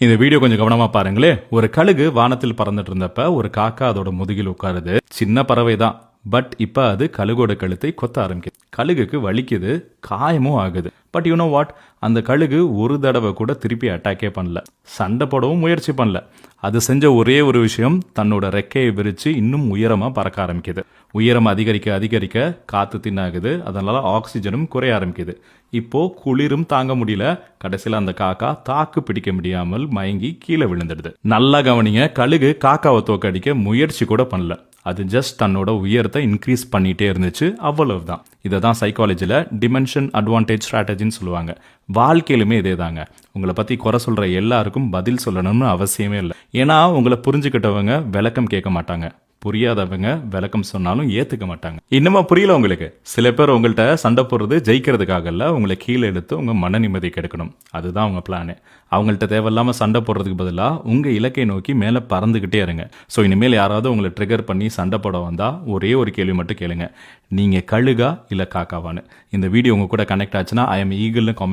இந்த வீடியோ கொஞ்சம் கவனமா பாருங்களே. ஒரு கழுகு வானத்தில் பறந்துட்டு இருந்தப்ப ஒரு காக்கா அதோட முதுகில் உட்காருது. சின்ன பறவை தான், பட் இப்ப அது கழுகோட கழுத்தை கொத்த ஆரம்பிக்குது. கழுகுக்கு வலிக்குது, காயமும் ஆகுது. பட் யூ நோ வாட், அந்த கழுகு ஒரு தடவை கூட திருப்பி அட்டாக்கே பண்ணல, சண்டை போடவும் முயற்சி பண்ணல. அது செஞ்ச ஒரே ஒரு விஷயம், தன்னோட ரெக்கையை விரிச்சு இன்னும் உயரமா பறக்க ஆரம்பிக்குது. உயரம் அதிகரிக்க அதிகரிக்க காத்து தின்னாகுது, அதனால ஆக்சிஜனும் குறைய ஆரம்பிக்குது. இப்போ குளிரும் தாங்க முடியல. கடைசியில் அந்த காக்கா தாக்கு பிடிக்க முடியாமல் மயங்கி கீழே விழுந்துடுது. நல்லா கவனிங்க, கழுகு காக்காவை தோக்கடிக்க முயற்சி கூட பண்ணல. அது ஜஸ்ட் தன்னோட உயரத்தை இன்க்ரீஸ் பண்ணிட்டே இருந்துச்சு, அவ்வளவுதான். இதை தான் சைக்காலஜியில் டிமென்ஷன் அட்வான்டேஜ் ஸ்ட்ராட்டஜின்னு சொல்லுவாங்க. வாழ்க்கையிலுமே இதே தாங்க. உங்களை பற்றி குறை சொல்கிற எல்லாருக்கும் பதில் சொல்லணும்னு அவசியமே இல்லை. ஏன்னா உங்களை புரிஞ்சுக்கிட்டவங்க விளக்கம் கேட்க மாட்டாங்க, புரியாதவங்க விளக்கம் சொன்னாலும் ஏத்துக்க மாட்டாங்க. இன்னுமா புரியல உங்களுக்கு? சில பேர் உங்கள்கிட்ட சண்டை போடுறது ஜெயிக்கிறதுக்காக இல்ல, உங்களை கீழே எடுத்து உங்க மன நிம்மதி கெடுக்கணும். அதுதான் உங்க பிளானு. அவங்கள்ட்ட தேவையில்லாம சண்டை போடுறதுக்கு பதிலாக உங்க இலக்கை நோக்கி மேலே பறந்துகிட்டே இருங்க. ஸோ இனிமேல் யாராவது உங்களை ட்ரிகர் பண்ணி சண்டை போட வந்தா ஒரே ஒரு கேள்வி மட்டும் கேளுங்க, நீங்க கழுகா இல்ல காக்காவான்னு. இந்த வீடியோ உங்க கூட கனெக்ட் ஆச்சுன்னா ஐ எம் ஈகிள்னு கமெண்ட்